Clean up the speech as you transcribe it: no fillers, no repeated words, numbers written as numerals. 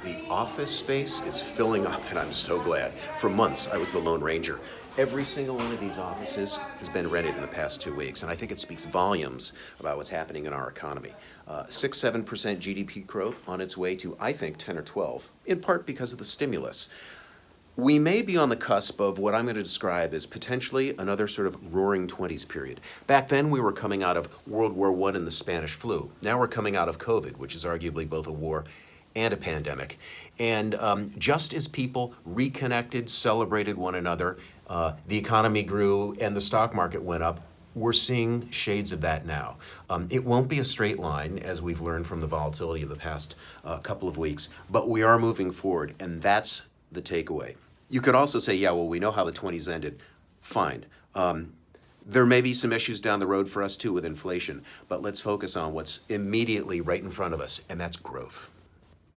The office space is filling up, and I'm so glad. For months, I was the Lone Ranger. Every single one of these offices has been rented in the past 2 weeks, and I think it speaks volumes about what's happening in our economy. 6-7% GDP growth on its way to, I think, 10 or 12, in part because of the stimulus. We may be on the cusp of what I'm going to describe as potentially another sort of roaring 20s period. Back then, we were coming out of World War I and the Spanish flu. Now we're coming out of COVID, which is arguably both a war and a pandemic. And just as people reconnected, celebrated one another, the economy grew and the stock market went up, we're seeing shades of that now. It won't be a straight line, as we've learned from the volatility of the past couple of weeks, but we are moving forward, and that's the takeaway. You could also say, yeah, well, we know how the 20s ended. Fine. There may be some issues down the road for us too with inflation, but let's focus on what's immediately right in front of us, and that's growth.